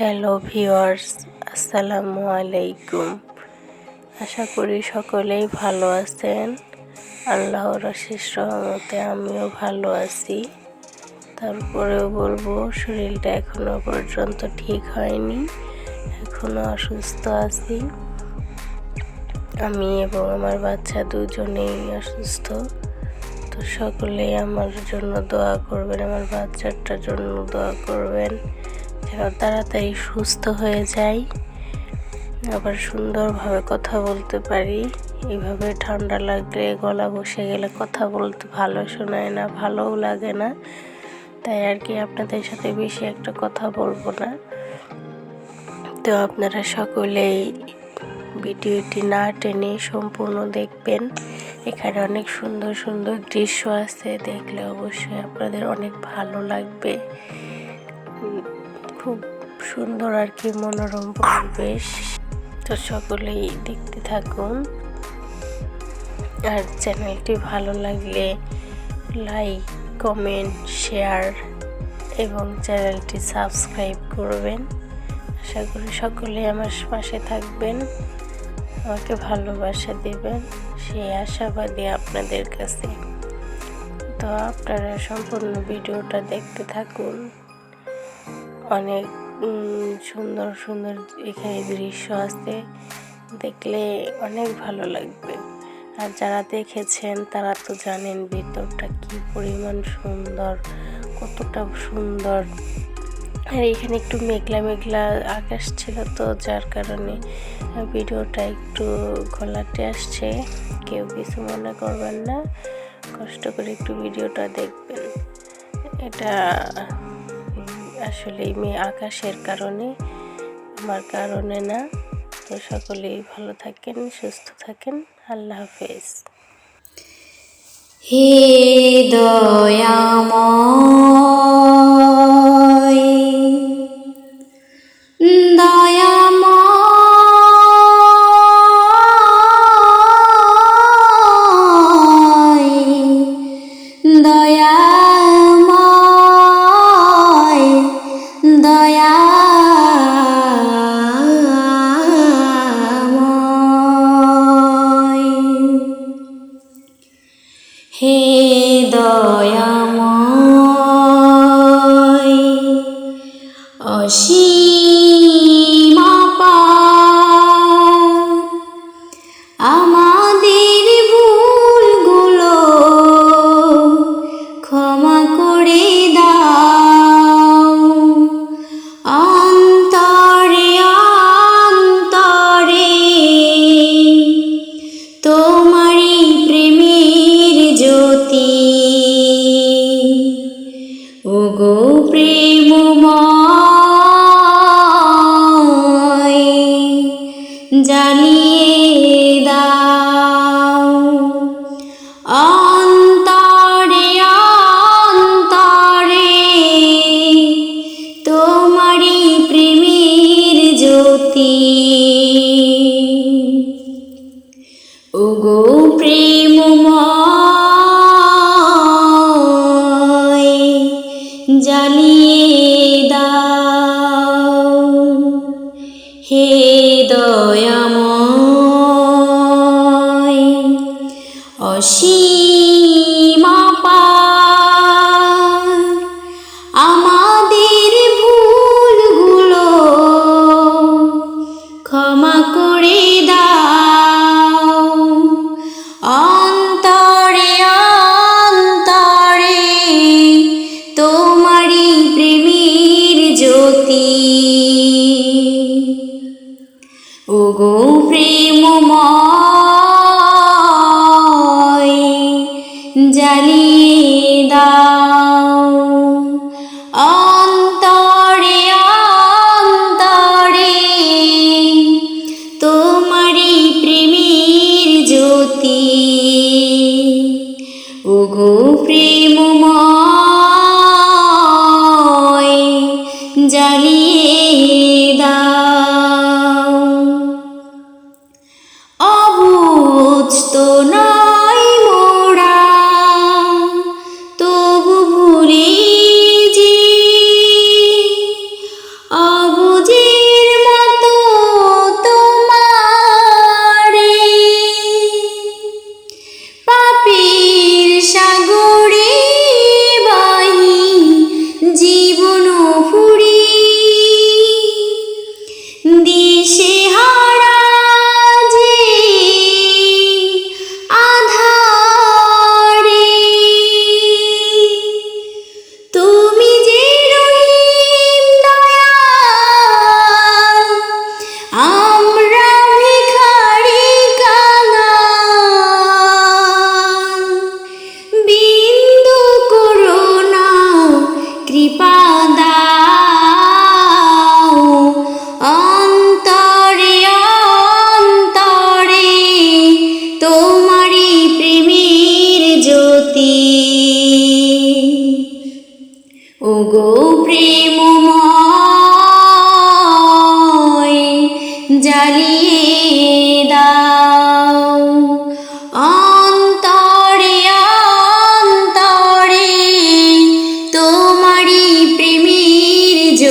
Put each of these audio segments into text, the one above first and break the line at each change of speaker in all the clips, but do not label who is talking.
Hello viewers, আসসালামু আলাইকুম। আশা করি সকলেই ভালো আছেন। আল্লাহর অশেষ রহমতে আমিও ভালো আছি। তারপরেও বলবো, শরীরটা এখনো পর্যন্ত ঠিক হয়নি, এখনো অসুস্থ আছি। আমি এবং আমার বাচ্চা দুজনেই অসুস্থ। তো সকলেই আমার জন্য দোয়া করবেন, আমার বাচ্চাটার জন্য দোয়া করবেন যেন তাড়াতাড়ি সুস্থ হয়ে যায়, আবার সুন্দরভাবে কথা বলতে পারি। এইভাবে ঠান্ডা লাগলে, গলা বসে গেলে কথা বলতে ভালো শোনায় না, ভালোও লাগে না। তাই আর কি আপনাদের সাথে বেশি একটা কথা বলবো না। তো আপনারা সকলেই ভিডিওটি না টেনে সম্পূর্ণ দেখবেন। এখানে অনেক সুন্দর সুন্দর দৃশ্য আছে, দেখলে অবশ্যই আপনাদের অনেক ভালো লাগবে। খুব সুন্দর আর কি, মনোরম পরিবেশ। তো সকলেই দেখতে থাকুন। আর চ্যানেলটি ভালো লাগলে লাইক, কমেন্ট, শেয়ার এবং চ্যানেলটি সাবস্ক্রাইব করবেন। আশা করি সকলেই আমার পাশে থাকবেন, আমাকে ভালোবাসা দেবেন, সেই আশাবাদী আপনাদের কাছে। তো আপনারা সম্পূর্ণ ভিডিওটা দেখতে থাকুন। অনেক সুন্দর সুন্দর এখানে দৃশ্য আছে, দেখলে অনেক ভালো লাগবে। আর যারা দেখেছেন তারা তো জানেন ভিতরটা কি পরিমাণ সুন্দর, কতটা সুন্দর। আর এখানে একটু মেঘলা মেঘলা আকাশ ছিল, তো যার কারণে ভিডিওটা একটু ঘোলাটে আসছে। কেউ কিছু মনে করবেন না, কষ্ট করে একটু ভিডিওটা দেখবেন। এটা আসলে আকাশের কারণে, আমার কারণে না। তো সকলেই ভালো থাকেন, সুস্থ থাকেন। আল্লাহ হাফেজ।
হে দয়াময়, দয়াময়, দয়াময়, দয়াময়, হে দয়াময়, অসীম অপার আমাদের ভুলগুলো ক্ষমা করে দাও। অন্তরে অন্তরে তোমারই প্রেমের জ্যোতি, ওগো প্রেমময়, জ্বালিয়ে দাও। অন্তরে অন্তরে তোমারই প্রেমের জ্যোতি, ওগো প্রেমময়, জ্বালিয়ে দাও। হে দয়াময়, অসীম অপার আমাদের ভুলগুলো ক্ষমা করে দাও। অন্তরে অন্তরে তোমারই প্রেমের জ্যোতি, ওগো প্রেমময়, জ্বালিয়ে দাও। অন্তরে অন্তরে তোমারই প্রেমের জ্যোতি, ওগো প্রেমময়, জ্বালিয়ে দাও। অবুঝ তো নয় মোরা, তবু ভুলে যে অবুঝ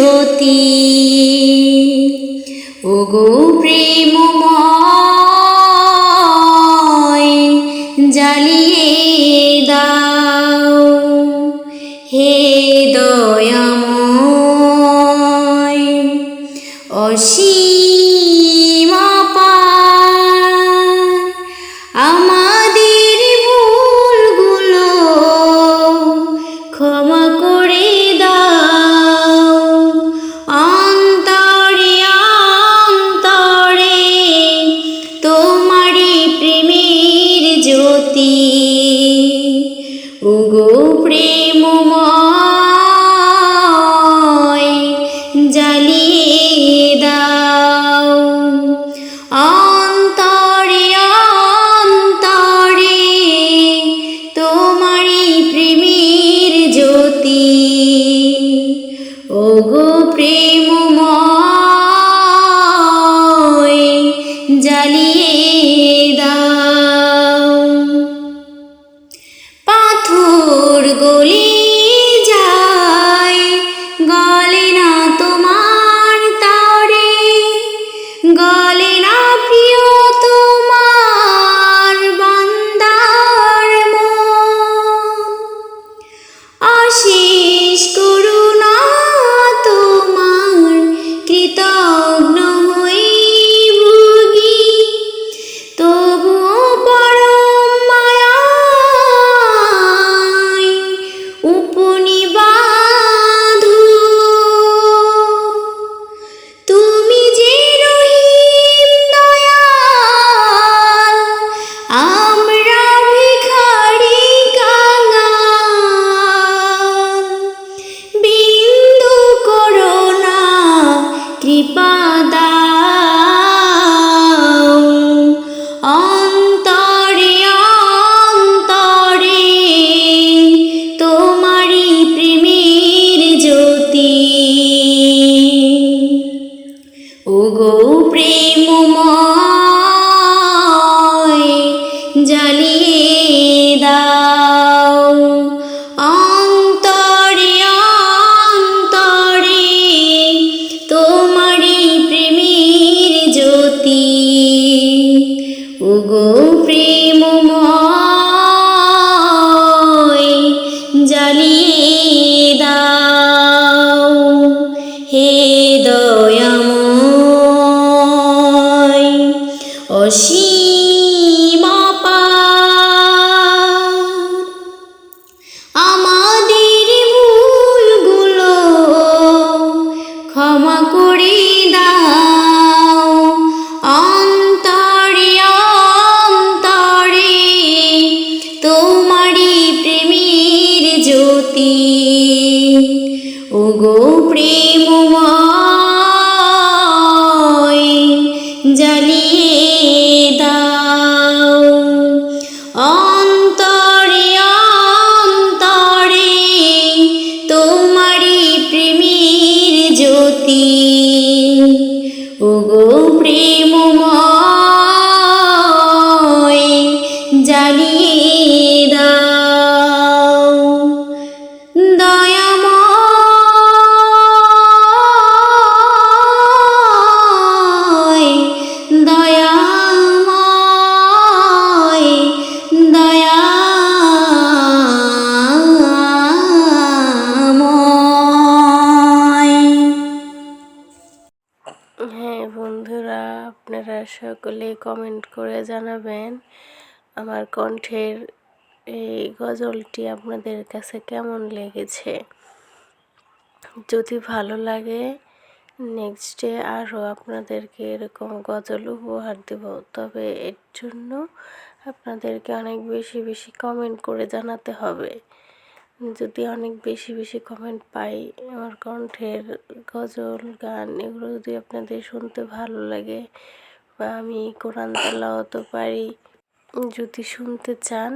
জ্যোতি ওগো প্রেমময় জ্বালিয়ে দাও হে দয়াময় অসীম অপার আমাদের ভুলগুলো ক্ষমা করে দাও অন্তরে অন্তরে তোমারই প্রেমের জ্যোতি ওগো প্রেমময় জ্বালিয়ে দাও অন্তরে অন্তরে তোমারই প্রেমের জ্যোতি ওগো প্রেমময় জ্বালিয়ে দাও পাথর গলে যায় গলে না তোমার তরে গলে না প্রিয় তোমার বান্দার মন অশেষ করুণা তোমার কৃতজ্ঞ হয়ে ভুগি তবুও পরম মায়ায় উপনিবাধু তুমি যে রহিম দয়াল আমরা ভিখারি কাঙাল বিন্দু করুণা কৃপা দাও অন্তরে অন্তরে তোমারই প্রেমের জ্যোতি ওগো প্রেমময় জ্বালিয়ে দাও অন্তরে অন্তরে তোমারই প্রেমের জ্যোতি ওগো প্রেমময় জ্বালিয়ে দাও হে দয়াময় অসীম অপার আমাদের ভুলগুলো ক্ষমা করে দাও অন্তরে অন্তরে তোমারই প্রেমের জ্যোতি ওগো প্রেমময় জ্বালিয়ে দাও অন্তরে অন্তরে তোমারই প্রেমের জ্যোতি ওগো প্রেমময় জ্বালিয়ে দাও দয়াময় দয়াময় দয়াময়
হ্যাঁ বন্ধুরা, আপনারা সকলে কমেন্ট করে জানাবেন আমার কণ্ঠের এই গজলটি আপনাদের কাছে কেমন লেগেছে। যদি ভালো লাগে নেক্সটে আরও আপনাদেরকে এরকম গজল উপহার দেব, তবে এর জন্য আপনাদেরকে অনেক বেশি বেশি কমেন্ট করে জানাতে হবে। যদি অনেক বেশি বেশি কমেন্ট পাই, আমার কণ্ঠের গজল গান এগুলো যদি আপনাদের শুনতে ভালো লাগে বা আমি কোরআন তেলাওয়াতও পারি যদি শুনতে চান,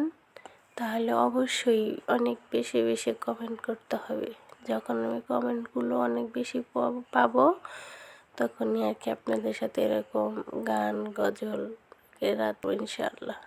তাহলে অবশ্যই অনেক বেশি বেশি কমেন্ট করতে হবে। যখন আমি কমেন্টগুলো অনেক বেশি পাবো তখনই আর কি আপনাদের সাথে এরকম গান গজল রাত ইনশাআল্লাহ।